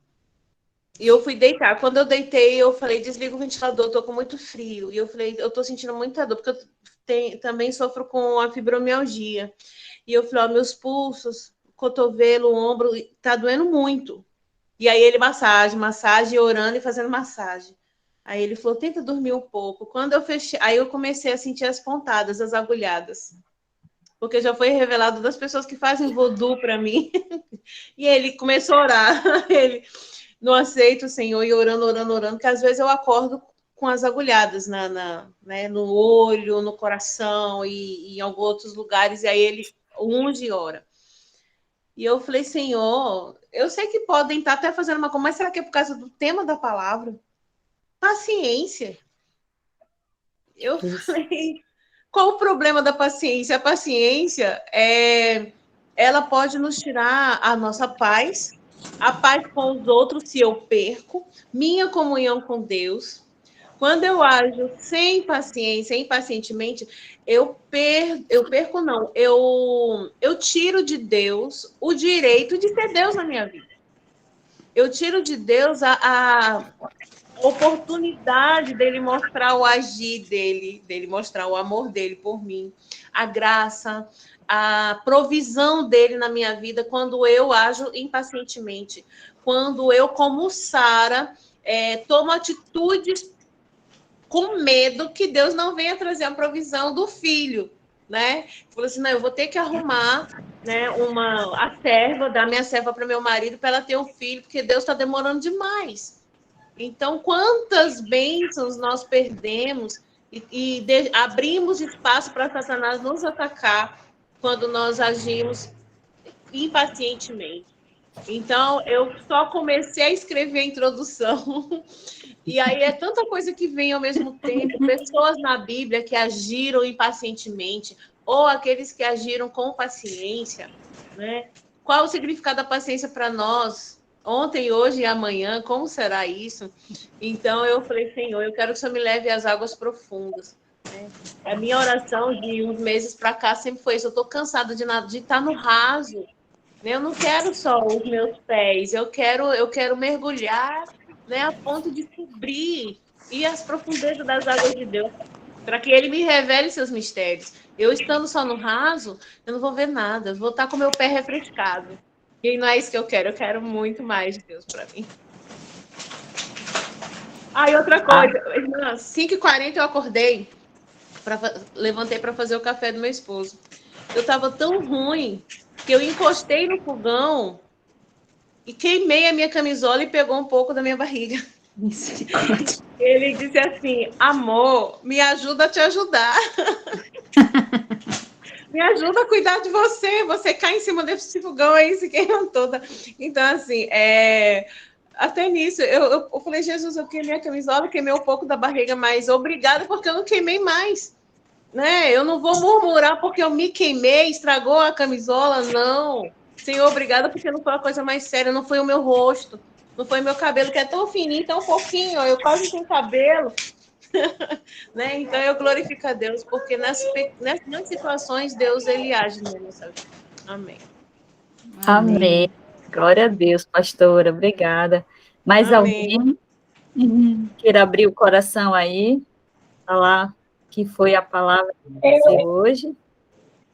eu fui deitar. Quando eu deitei, eu falei, desliga o ventilador, tô com muito frio. E eu falei, eu tô sentindo muita dor, porque eu também sofro com a fibromialgia. E eu falei, ó, meus pulsos cotovelo, o ombro, tá doendo muito. E aí ele massagem, orando e fazendo massagem. Aí ele falou, tenta dormir um pouco. Quando eu fechei, aí eu comecei a sentir as pontadas, as agulhadas. Porque já foi revelado das pessoas que fazem voodoo para mim. E ele começou a orar. Ele não aceita o Senhor e orando, que às vezes eu acordo com as agulhadas né, no olho, no coração e em alguns outros lugares, e aí ele unge e ora. E eu falei, Senhor, eu sei que podem estar até fazendo uma coisa, mas será que é por causa do tema da palavra? Paciência. Eu falei, qual o problema da paciência? A paciência ela pode nos tirar a nossa paz, a paz com os outros se eu perco, minha comunhão com Deus. Quando eu ajo sem paciência, impacientemente, eu tiro de Deus o direito de ser Deus na minha vida. Eu tiro de Deus a oportunidade dele mostrar o agir dele mostrar o amor dele por mim, a graça, a provisão dele na minha vida quando eu ajo impacientemente, quando eu, como Sara, tomo atitudes com medo que Deus não venha trazer a provisão do filho, né? Falou assim, não, eu vou ter que arrumar, né, dar minha serva para meu marido para ela ter um filho, porque Deus está demorando demais. Então, quantas bênçãos nós perdemos e abrimos espaço para Satanás nos atacar quando nós agimos impacientemente. Então, eu só comecei a escrever a introdução, e aí é tanta coisa que vem ao mesmo tempo, pessoas na Bíblia que agiram impacientemente, ou aqueles que agiram com paciência, né? Qual o significado da paciência para nós? Ontem, hoje e amanhã, como será isso? Então, eu falei, Senhor, eu quero que o Senhor me leve às águas profundas. Né? A minha oração de uns meses para cá sempre foi isso, eu estou cansada de estar no raso. Eu não quero só os meus pés, eu quero mergulhar, né, a ponto de cobrir e as profundezas das águas de Deus, para que Ele me revele seus mistérios. Eu estando só no raso, eu não vou ver nada, eu vou estar com meu pé refrescado. E não é isso que eu quero muito mais de Deus para mim. E outra coisa, irmã, 5h40 eu acordei, levantei para fazer o café do meu esposo. Eu estava tão ruim que eu encostei no fogão e queimei a minha camisola e pegou um pouco da minha barriga. Ele disse assim, amor, me ajuda a te ajudar. Me ajuda a cuidar de você. Você cai em cima desse fogão aí, se queima toda. Então, assim, até nisso, eu falei, Jesus, eu queimei a camisola, queimei um pouco da barriga, mas obrigada porque eu não queimei mais. Né? Eu não vou murmurar porque eu me queimei, estragou a camisola, não. Senhor, obrigada porque não foi a coisa mais séria, não foi o meu rosto, não foi o meu cabelo, que é tão fininho, tão fofinho, eu quase sem cabelo. Né? Então, eu glorifico a Deus, porque nessas situações, Deus, ele age na nossa vida. Amém. Amém. Glória a Deus, pastora, obrigada. Mais Amém. Alguém queira abrir o coração aí, falar que foi a palavra de hoje?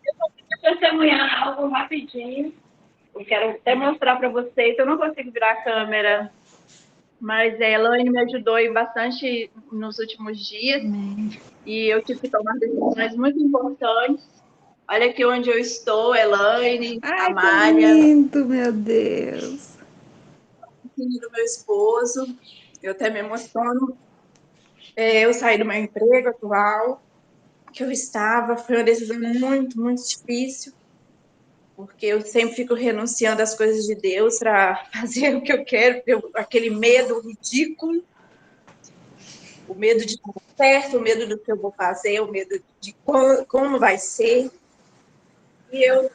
Eu só queria testemunhar algo rapidinho. Eu quero até mostrar para vocês. Eu não consigo virar a câmera, mas a Elaine me ajudou bastante nos últimos dias. E eu tive que tomar decisões muito importantes. Olha aqui onde eu estou, Elaine, a Mária. Que lindo, meu Deus. Filho do meu esposo. Eu até me emociono. Eu saí do meu emprego atual, que eu estava. Foi uma decisão muito, muito difícil. Porque eu sempre fico renunciando às coisas de Deus para fazer o que eu quero, aquele medo ridículo, o medo de estar certo, o medo do que eu vou fazer, o medo de como vai ser. E eu,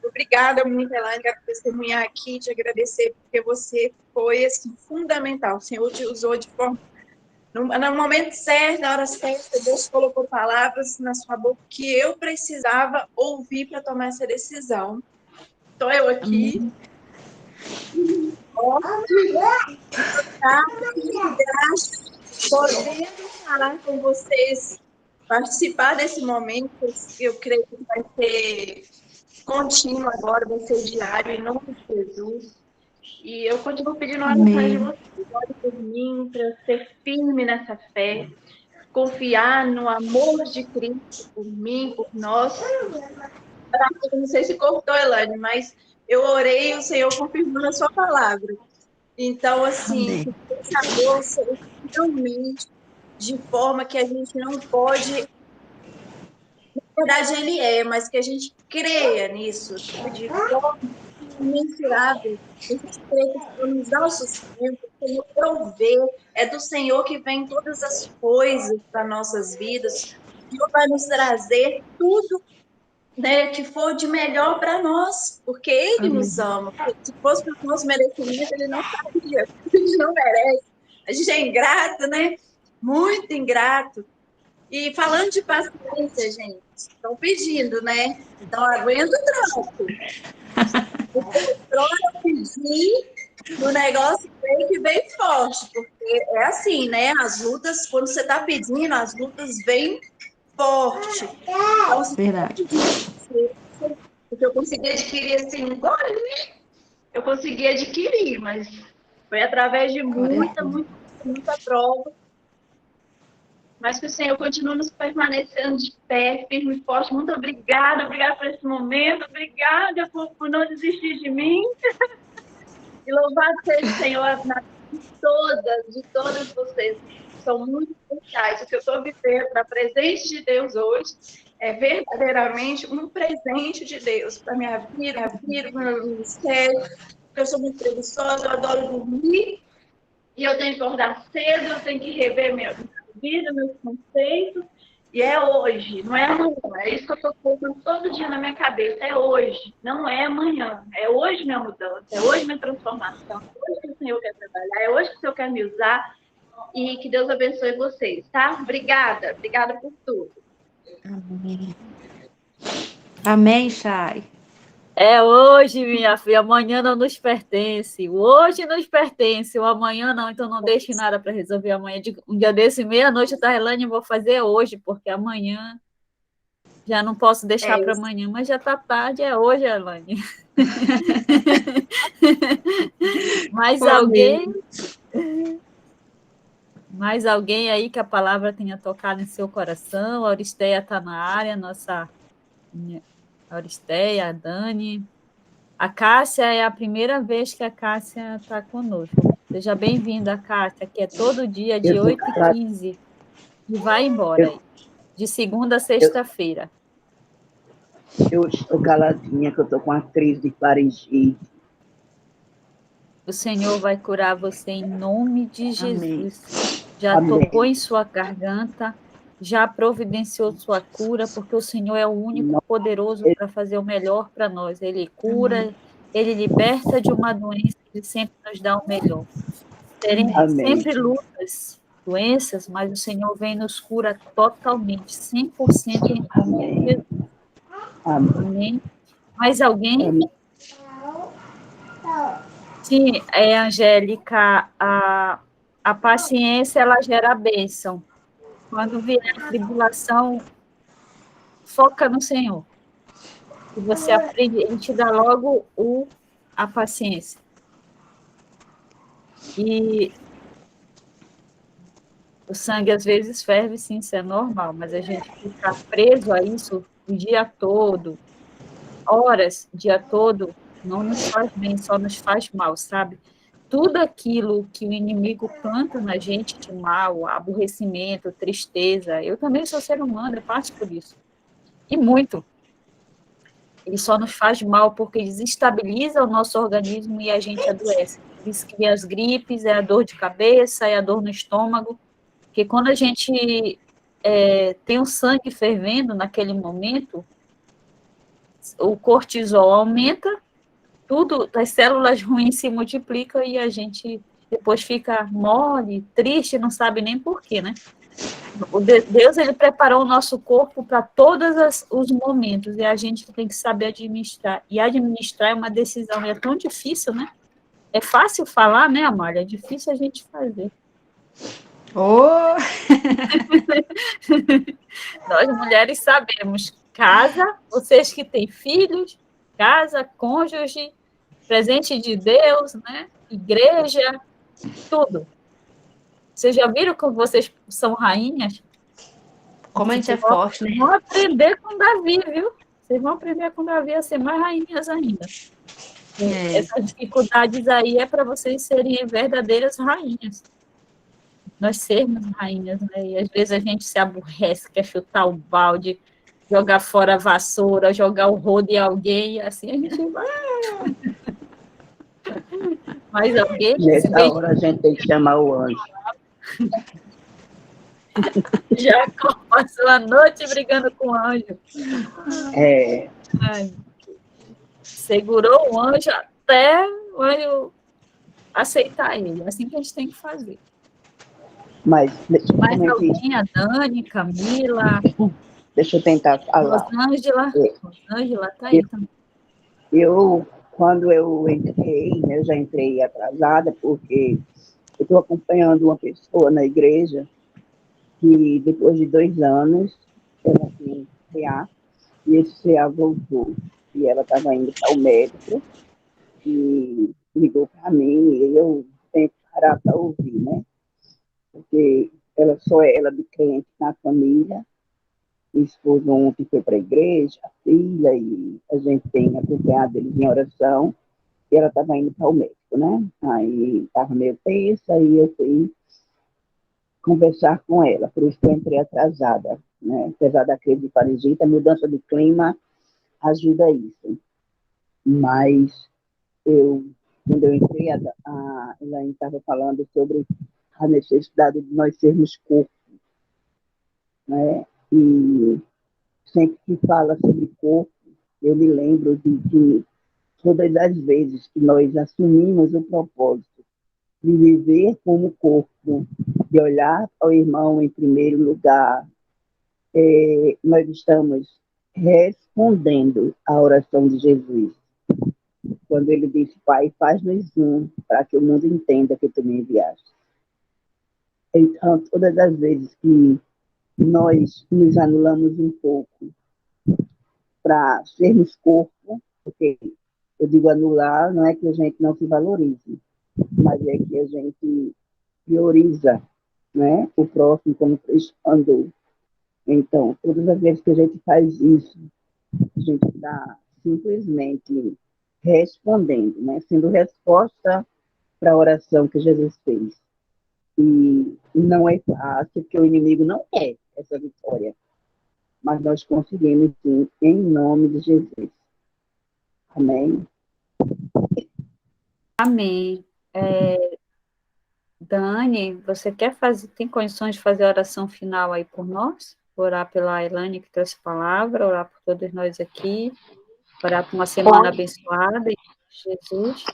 obrigada muito, Elaine, quero testemunhar aqui, te agradecer, porque você foi assim, fundamental. O Senhor te usou de forma. No momento certo, na hora certa, Deus colocou palavras na sua boca que eu precisava ouvir para tomar essa decisão. Estou eu aqui. Podendo falar com vocês, participar desse momento, eu creio que vai ser contínuo agora, vai ser diário, em nome de Jesus. E eu continuo pedindo orações de vocês. Ore por mim, para eu ser firme nessa fé, confiar no amor de Cristo por mim, por nós. Eu não sei se cortou, Elaine, mas eu orei, o Senhor confirmou na sua palavra. Então, assim, que esse amor seja realmente de forma que a gente não pode... Na verdade, ele mas que a gente creia nisso, de forma imensurável. A gente crê que o Senhor nos dá o sustento, o Senhor provê, é do Senhor que vem todas as coisas para nossas vidas. O Senhor vai nos trazer tudo, né, que for de melhor para nós, porque Ele nos ama. Porque se fosse para o nosso merecimento, Ele não faria. A gente não merece. A gente é ingrato, né? Muito ingrato. E falando de paciência, gente, estão pedindo, né? Então, aguenta o troco. O troco pedir, o negócio vem que vem forte, porque é assim, né? As lutas, quando você está pedindo, as lutas vêm forte. Então, Verdade. porque eu consegui adquirir assim, agora, né? Eu consegui adquirir, mas foi através de muita prova. Mas que o Senhor continue nos permanecendo de pé, firme e forte. Muito obrigada por esse momento. Obrigada por não desistir de mim. E louvado seja o Senhor de todas vocês. São muito especiais. O que eu estou vivendo na presença de Deus hoje é verdadeiramente um presente de Deus para a minha vida, para o meu ministério. Eu sou muito preguiçosa, eu adoro dormir. E eu tenho que acordar cedo, eu tenho que rever minha vida, meus conceitos. E é hoje, não é amanhã. É isso que eu estou colocando todo dia na minha cabeça. É hoje, não é amanhã. É hoje minha mudança, é hoje minha transformação. É hoje que o Senhor quer trabalhar, é hoje que o Senhor quer me usar. E que Deus abençoe vocês, tá? Obrigada por tudo. Amém. Amém, Chay. É hoje, minha filha, amanhã não nos pertence. O hoje nos pertence, o amanhã não, então não deixe nada para resolver amanhã. Um dia desse, meia-noite, tá, Elaine, eu vou fazer hoje, porque amanhã já não posso deixar para amanhã, mas já tá tarde, é hoje, Elaine. Mais alguém aí que a palavra tenha tocado em seu coração? A Auristeia está na área, nossa Auristeia, a Dani. A Cássia é a primeira vez que a Cássia está conosco. Seja bem-vinda, Cássia, que é todo dia de 8h15 e vai embora, de segunda a sexta-feira. Eu estou caladinha, que eu estou com a crise de faringite. O Senhor vai curar você em nome de Jesus. Amém. Já Amém. tocou em sua garganta, já providenciou sua cura, porque o Senhor é o único poderoso para fazer o melhor para nós. Ele cura, Amém. Ele liberta de uma doença, Ele sempre nos dá o melhor. Teremos sempre lutas, doenças, mas o Senhor vem e nos cura totalmente, 100% em nome de Jesus. Amém. Mais alguém? Amém. Sim, Angélica, a paciência, ela gera a bênção. Quando vier a tribulação, foca no Senhor. E você aprende, Ele te dá logo a paciência. E o sangue, às vezes, ferve, sim, isso é normal, mas a gente ficar preso a isso o dia todo, horas, o dia todo, não nos faz bem, só nos faz mal, sabe? Tudo aquilo que o inimigo planta na gente de mal, aborrecimento, tristeza, eu também sou ser humano, eu passo por isso. E muito. Ele só nos faz mal porque desestabiliza o nosso organismo e a gente adoece. Por isso que as gripes, é a dor de cabeça, é a dor no estômago, porque quando a gente tem o sangue fervendo naquele momento, o cortisol aumenta, tudo, as células ruins se multiplicam e a gente depois fica mole, triste, não sabe nem por quê, né? Deus, ele preparou o nosso corpo para todos os momentos e a gente tem que saber administrar. E administrar é uma decisão, e é tão difícil, né? É fácil falar, né, Amália? É difícil a gente fazer. Oh! Nós, mulheres, sabemos. Casa, vocês que têm filhos, casa, cônjuge, presente de Deus, né? Igreja, tudo. Vocês já viram como vocês são rainhas? Como a gente é forte, né? Vão aprender com Davi, viu? Vocês vão aprender com Davi a ser mais rainhas ainda. Essas dificuldades aí é para vocês serem verdadeiras rainhas. Nós sermos rainhas, né? E às vezes a gente se aborrece, quer chutar o balde, jogar fora a vassoura, jogar o rodo em alguém, e assim a gente vai. Mas alguém, Nessa hora a gente tem que chamar o anjo. Jacó passou a noite brigando com o anjo. É, Ai, segurou o anjo até o anjo aceitar ele. É assim que a gente tem que fazer. mas Mais alguém? A Dani, Camila, deixa eu tentar falar. Rosângela está aí também. Quando eu entrei, né, eu já entrei atrasada, porque eu estou acompanhando uma pessoa na igreja que, depois de 2 anos, ela tinha um CA, e esse CA voltou. E ela estava indo para o médico, e ligou para mim, e eu tenho que parar para ouvir, né? Porque ela só é ela de crente na família. O esposo ontem foi para a igreja, a filha, e a gente tem acompanhado eles em oração, e ela estava indo para o médico, né? Aí estava meio tensa, e eu fui conversar com ela, por isso que eu entrei atrasada, né? Apesar da crise de faringite, a mudança de clima ajuda isso. Mas quando eu entrei, a Elaine estava falando sobre a necessidade de nós sermos corpo, né? E sempre que fala sobre corpo, eu me lembro de que todas as vezes que nós assumimos o propósito de viver como corpo, de olhar ao irmão em primeiro lugar, nós estamos respondendo à oração de Jesus. Quando ele disse, Pai, faz-nos um, para que o mundo entenda que tu me enviaste. Então, todas as vezes que nós nos anulamos um pouco para sermos corpo, porque eu digo anular, não é que a gente não se valorize, mas é que a gente prioriza, né, o próximo como Cristo andou. Então, todas as vezes que a gente faz isso, a gente está simplesmente respondendo, né, sendo resposta para a oração que Jesus fez. E não é fácil, porque o inimigo não quer essa vitória, mas nós conseguimos sim, em nome de Jesus. Amém? Amém. Dani, você tem condições de fazer a oração final aí por nós? Orar pela Elaine que trouxe a palavra, orar por todos nós aqui, orar por uma semana abençoada em Jesus.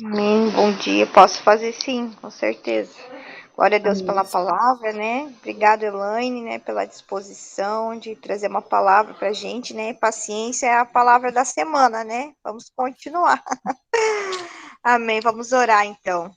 Amém, bom dia. Posso fazer sim, com certeza. Glória a Deus Amém. pela palavra, né? Obrigado, Elaine, né, pela disposição de trazer uma palavra pra gente, né? Paciência é a palavra da semana, né? Vamos continuar. Amém. Vamos orar então.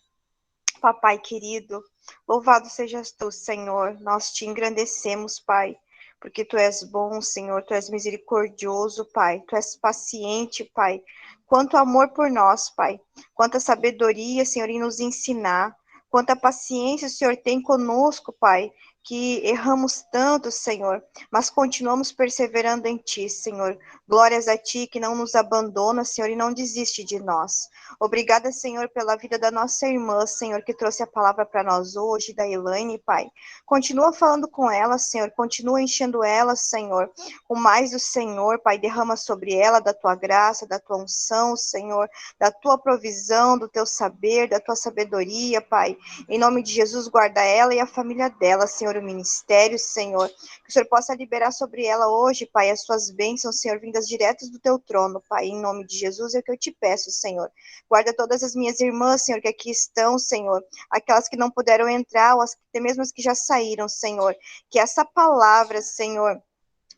Papai querido, louvado sejas tu, Senhor. Nós te engrandecemos, Pai, porque tu és bom, Senhor, tu és misericordioso, Pai. Tu és paciente, Pai. Quanto amor por nós, Pai. Quanta sabedoria, Senhor, em nos ensinar. Quanta paciência o Senhor tem conosco, Pai, que erramos tanto, Senhor, mas continuamos perseverando em Ti, Senhor. Glórias a Ti que não nos abandona, Senhor, e não desiste de nós. Obrigada, Senhor, pela vida da nossa irmã, Senhor, que trouxe a palavra para nós hoje, da Elaine, Pai. Continua falando com ela, Senhor, continua enchendo ela, Senhor, o mais do Senhor, Pai, derrama sobre ela da Tua graça, da Tua unção, Senhor, da Tua provisão, do Teu saber, da Tua sabedoria, Pai. Em nome de Jesus, guarda ela e a família dela, Senhor, o ministério, Senhor, que o Senhor possa liberar sobre ela hoje, Pai, as Suas bênçãos, Senhor, vindas diretas do Teu trono, Pai, em nome de Jesus é o que eu te peço, Senhor. Guarda todas as minhas irmãs, Senhor, que aqui estão, Senhor, aquelas que não puderam entrar, ou até mesmo as que já saíram, Senhor, que essa palavra, Senhor,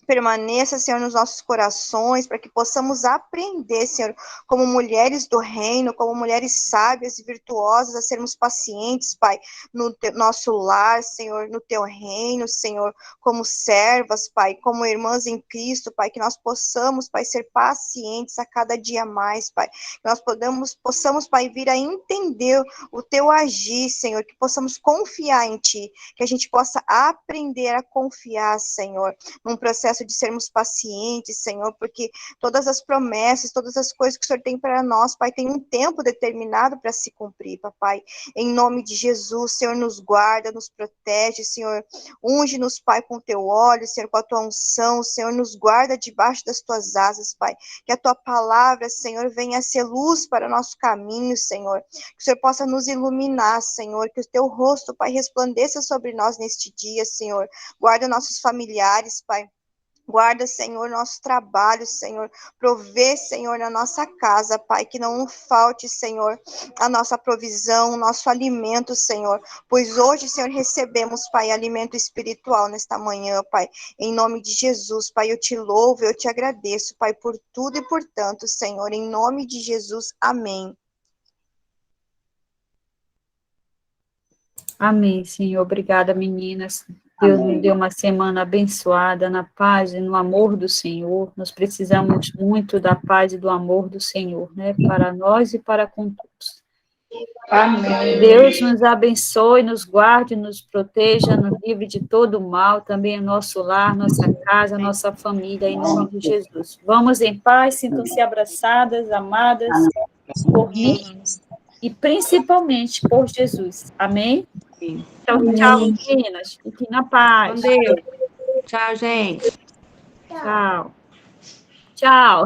permaneça, Senhor, nos nossos corações, para que possamos aprender, Senhor, como mulheres do reino, como mulheres sábias e virtuosas, a sermos pacientes, Pai, no nosso lar, Senhor, no teu reino, Senhor, como servas, Pai, como irmãs em Cristo, Pai, que nós possamos, Pai, ser pacientes a cada dia mais, Pai, que nós possamos, Pai, vir a entender o teu agir, Senhor, que possamos confiar em Ti, que a gente possa aprender a confiar, Senhor, num processo de sermos pacientes, Senhor, porque todas as promessas, todas as coisas que o Senhor tem para nós, Pai, tem um tempo determinado para se cumprir, Papai. Em nome de Jesus, Senhor, nos guarda, nos protege, Senhor, unge-nos, Pai, com o teu óleo, Senhor, com a tua unção, Senhor, nos guarda debaixo das tuas asas, Pai, que a tua palavra, Senhor, venha a ser luz para o nosso caminho, Senhor, que o Senhor possa nos iluminar, Senhor, que o teu rosto, Pai, resplandeça sobre nós neste dia, Senhor, guarda nossos familiares, Pai. Guarda, Senhor, nosso trabalho, Senhor. Provê, Senhor, na nossa casa, Pai, que não falte, Senhor, a nossa provisão, o nosso alimento, Senhor. Pois hoje, Senhor, recebemos, Pai, alimento espiritual nesta manhã, Pai. Em nome de Jesus, Pai, eu te louvo, eu te agradeço, Pai, por tudo e por tanto, Senhor. Em nome de Jesus, amém. Amém, Senhor. Obrigada, meninas. Deus nos deu uma semana abençoada na paz e no amor do Senhor. Nós precisamos muito da paz e do amor do Senhor, né? Para nós e para com todos. Amém. Deus nos abençoe, nos guarde, nos proteja, nos livre de todo mal, também o nosso lar, nossa casa, nossa família, em nome de Jesus. Vamos em paz, sintam-se abraçadas, amadas, por mim e principalmente por Jesus. Amém? Então, tchau, meninas. Fiquem na paz. Com Deus. Tchau, gente. Tchau. Tchau.